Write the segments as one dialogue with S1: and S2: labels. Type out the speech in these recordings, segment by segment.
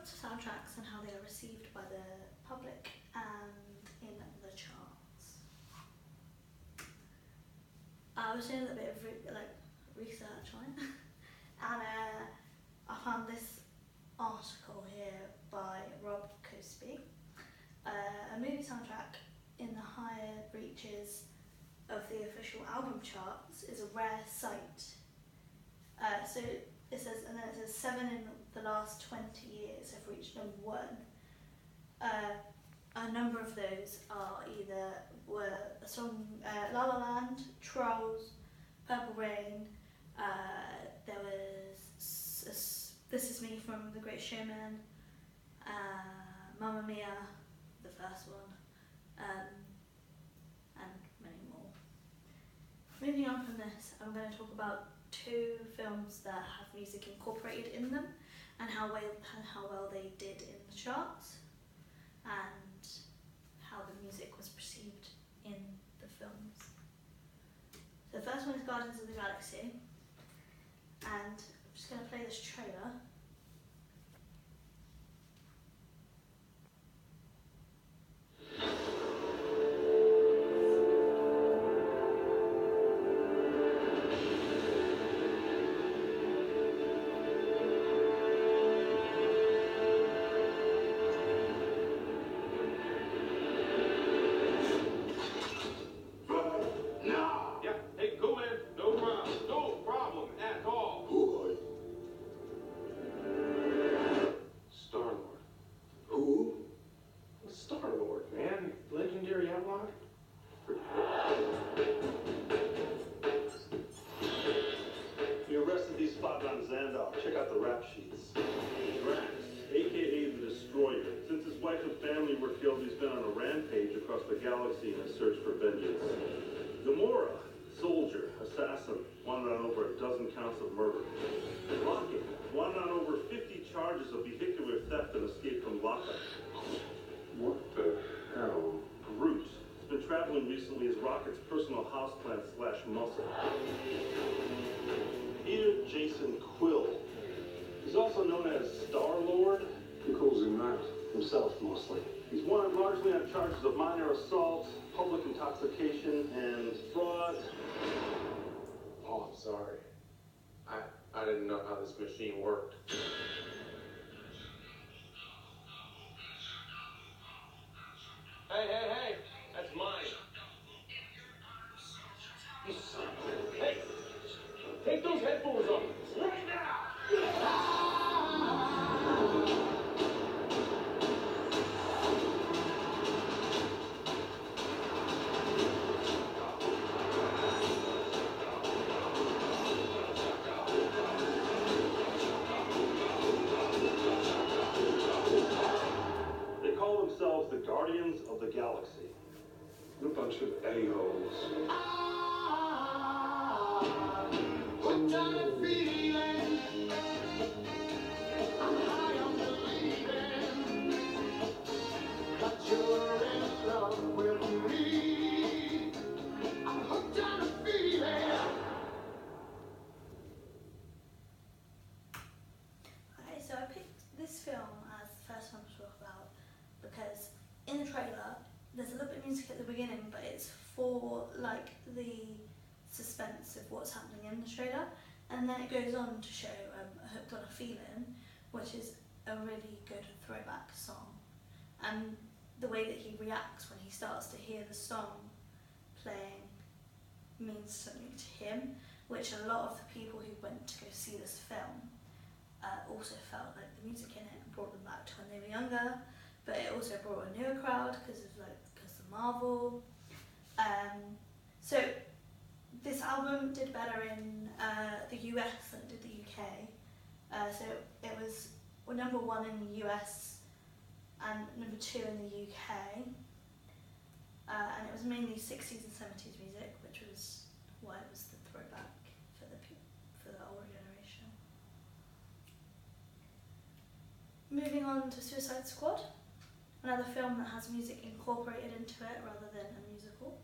S1: to soundtracks and how they are received by the public and in the charts. I was doing a bit of research on it, and I found this article here by Rob Cosby. A movie soundtrack in the higher reaches of the official album charts is a rare sight. So it says, and then it says 7 in the last 20 years have reached number 1. A number of those were a song, La La Land, Trolls, Purple Rain. There was This Is Me from The Great Showman, Mamma Mia, the first one, and many more. Moving on from this, I'm going to talk about 2 films that have music incorporated in them and how well they did in the charts and how the music was perceived in the films. So the first one is Guardians of the Galaxy, and I'm just going to play this trailer.
S2: Check out the rap sheets. Drax, aka the Destroyer. Since his wife and family were killed, he's been on a rampage across the galaxy in his search for vengeance. Gamora, soldier, assassin, wanted on over a dozen counts of murder. Rocket, wanted on over 50 charges of vehicular theft and escape from lockup. What the hell? Groot has been traveling recently as Rocket's personal houseplant / muscle. Peter Jason Quill. He's also known as Star-Lord.
S3: Who calls him that? Himself, mostly.
S2: He's wanted largely on charges of minor assault, public intoxication, and fraud.
S4: Oh, I'm sorry. I didn't know how this machine worked. Hey, that's mine. Hey, take those headphones off right now!
S2: They call themselves the Guardians of the Galaxy.
S3: A bunch of a-holes.
S1: Okay, so I picked this film as the first one to talk about because in the trailer there's a little bit of music at the beginning, but it's for like the suspense of what's happening in the trailer, and then it goes on to show Hooked on a Feeling, which is a really good throwback song, and the way that he reacts when he starts to hear the song playing means something to him, which a lot of the people who went to go see this film also felt like the music in it brought them back to when they were younger, but it also brought a newer crowd because of Marvel. So this album did better in the US than it did the UK. So it was number 1 in the US and number 2 in the UK. And it was mainly 60s and 70s music, which was why it was the throwback for the older generation. Moving on to Suicide Squad, another film that has music incorporated into it rather than a musical.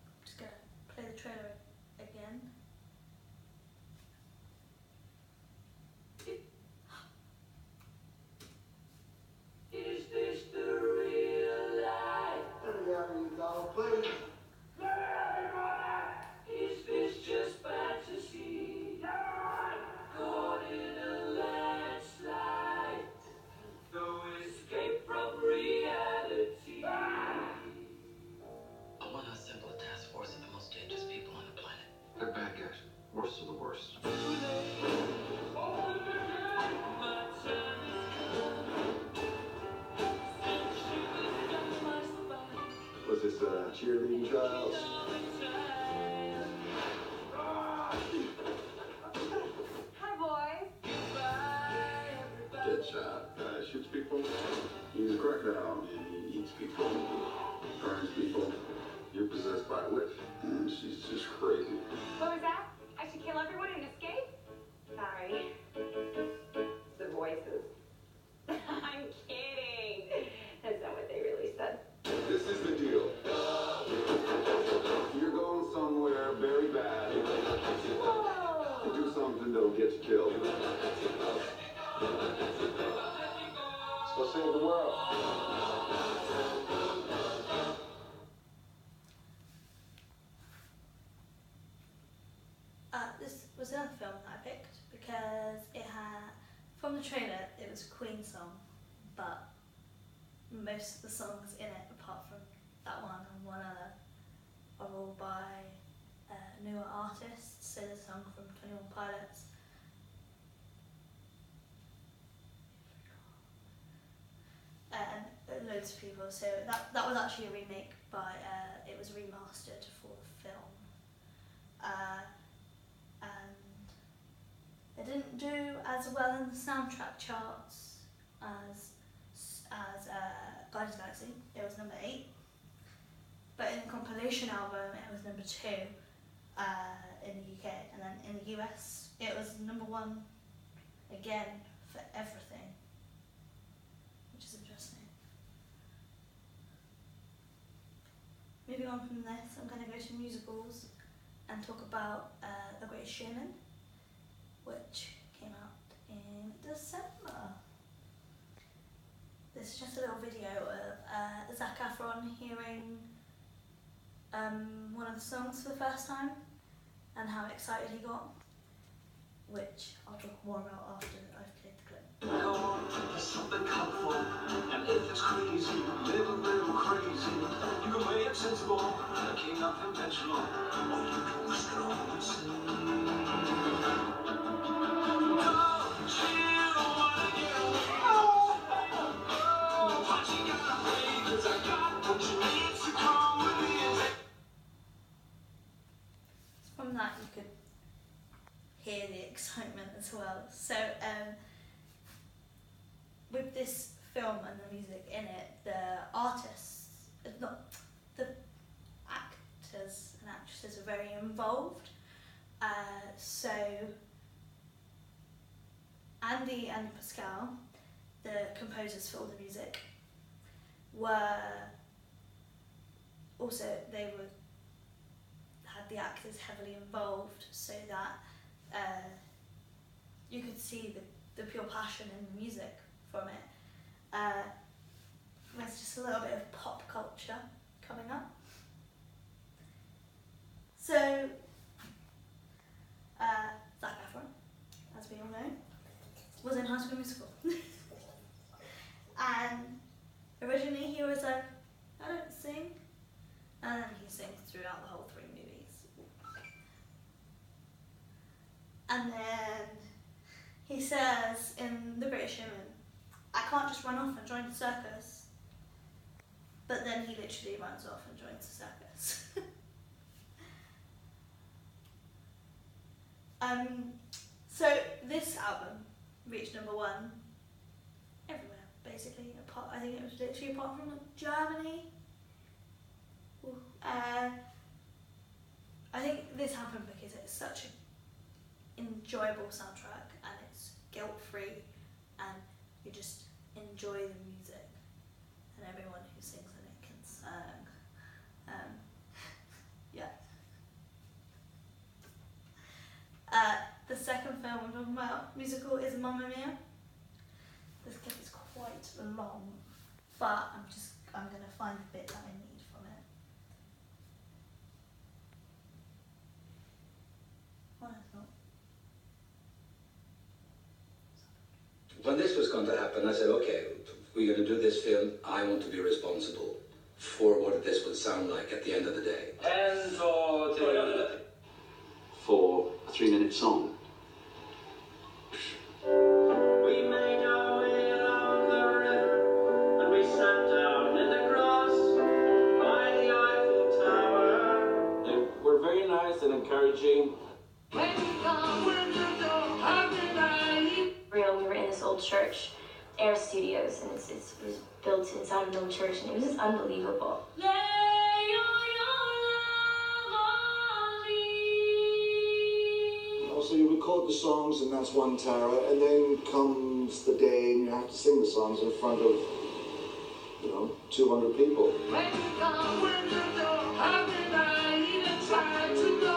S1: I'm just going to play the trailer again.
S3: cheerleading tryouts.
S5: Hi, boys.
S3: Deadshot. Shoots people. He's a crocodile. He eats people. Burns people. You're possessed by a witch. And she's just crazy.
S5: What was that? I should kill everyone and escape? Sorry. The voices. I'm kidding. That's not what they really said.
S3: This is the deal. You're going somewhere very bad.
S5: Whoa!
S3: Do something that'll get you killed. Let's save the world.
S1: This was another film that I picked because it had, from the trailer, it was a Queen song, but most of the songs in it, apart from that one and one other, are all by newer artists. So the song from 21 Pilots, and loads of people. So that was actually a remake by, it was remastered for the film. And it didn't do as well in the soundtrack charts as Guardians of the Galaxy. It was number 8. But in the compilation album, it was number 2 in the UK. And then in the US, it was number 1 again for everything, which is interesting. Moving on from this, I'm going to go to musicals and talk about The Greatest Showman, which came out in December. This is just a little video of Zac Efron hearing one of the songs for the first time and how excited he got, which I'll talk more about after I've played the clip.
S6: Go on, there's something colorful, and if it's crazy, little crazy, you can play it sensible, the king of conventional, or you can risk it all and sing. Don't you wanna get away? Oh, what you gotta play, 'cause I got what you need, so come with me and take.
S1: From that you could hear the excitement as well. So with this film and the music in it, the artists, not the actors and actresses, are very involved. So Andy and Pascal, the composers for all the music, had the actors heavily involved, so that you could see the pure passion in the music from it. There's just a little bit of pop culture coming up. So Zac Efron, as we all know, was in High School Musical. And originally he was like, I don't sing, and then he sings throughout the whole 3 movies. And then he says in The Greatest Showman, I can't just run off and join the circus. But then he literally runs off and joins the circus. So this album reached number 1 everywhere, basically. I think it was literally apart from Germany. I think this happened because it's such an enjoyable soundtrack and it's guilt-free and you just enjoy the music and everyone who sings in it can sing. Yeah. The second film I'm talking about, musical, is Mamma Mia. This clip is quite long, but I'm going to find the bit that I need from it. What I thought.
S7: When this was going to happen, I said, okay, we're going to do this film. I want to be responsible for what this would sound like at the end of the day.
S6: And
S8: for a 3-minute song.
S6: we made our way along the river, and we sat down in the grass by the Eiffel
S9: old church, Air Studios, and it was built inside an old church, and it was just unbelievable.
S6: So you record the songs, and that's one terror, and then comes the day and you have to sing the songs in front of, 200 people.
S10: When you go, how can I even try to go?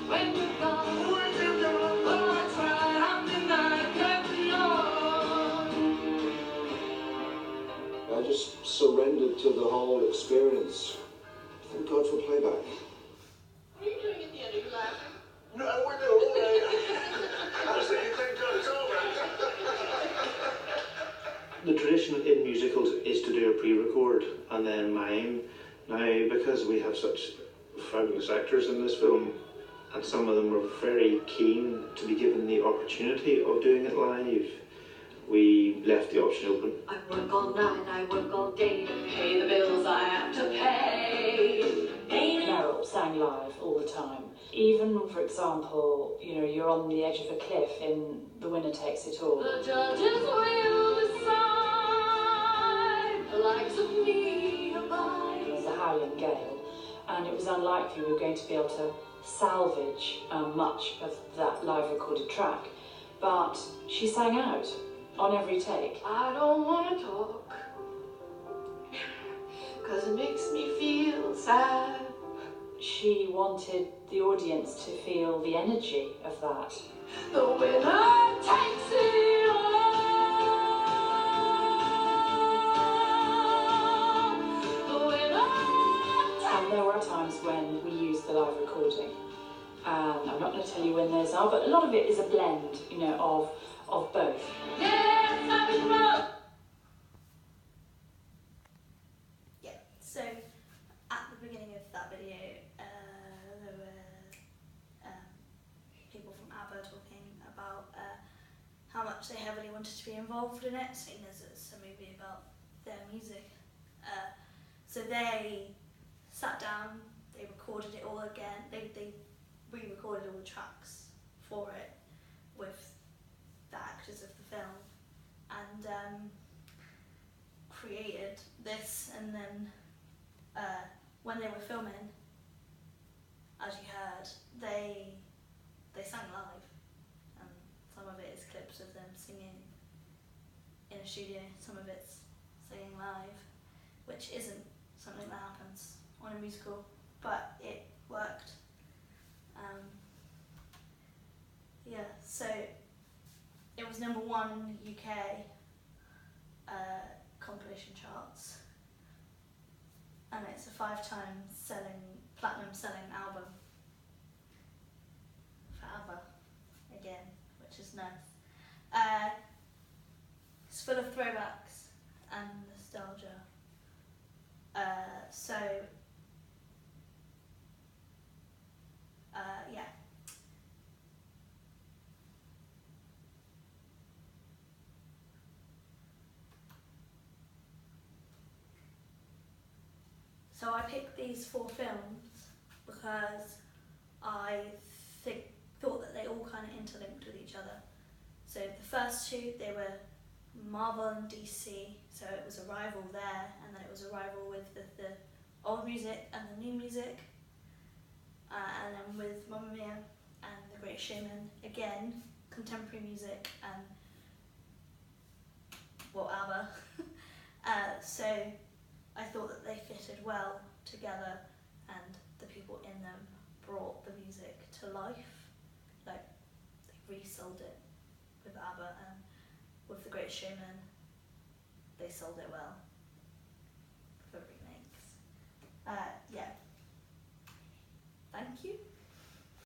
S10: When you go, oh, I try, how can I carry on?
S6: I just surrendered to the whole experience. Thank God for playback.
S10: What are you doing at the end? Are you laughing?
S6: No, we're doing all right. I was thinking, thank God it's over.
S11: The tradition in musicals is to do a pre-record and then mime. Now, because we have such fabulous actors in this film, and some of them were very keen to be given the opportunity of doing it live, we left the option open.
S10: I work all night, I work all day to pay the bills I have to pay.
S12: Meryl sang live all the time. Even, for example, you're on the edge of a cliff in The Winner Takes It All.
S10: The judges will decide, the likes of me abide.
S12: There was a howling gale, and it was unlikely we were going to be able to salvage much of that live recorded track. But she sang out on every take.
S10: I don't want to talk, 'cause it makes me feel sad.
S12: She wanted the audience to feel the energy of that.
S10: The winner takes it all. The winner takes it all.
S12: And there were times when we used the live recording. And I'm not going to tell you when those are, but a lot of it is a blend, of both.
S10: Yes, I'm in love.
S1: Yeah, so at the beginning of that video, there were people from ABBA talking about how much they heavily wanted to be involved in it, seeing as it's a movie about their music. So they sat down, they recorded it all again, they re-recorded all the tracks for it with the actors of the film, and created this. And then when they were filming, as you heard, they sang live, and some of it is clips of them singing in a studio, some of it's singing live, which isn't something that happens on a musical, but it worked. So it was #1 UK compilation charts, and it's a 5-time platinum selling album for ABBA again, which is nice. It's full of throwbacks and nostalgia. Yeah. So I picked these 4 films because I thought that they all kind of interlinked with each other. So the first 2, they were Marvel and DC, so it was a rival there, and then it was a rival with the old music and the new music. And then with Mamma Mia and The Great Showman, again, contemporary music and, ABBA. So I thought that they fitted well together, and the people in them brought the music to life. Like, they resold it with ABBA, and with The Great Showman, they sold it well for remakes. Yeah. Thank you.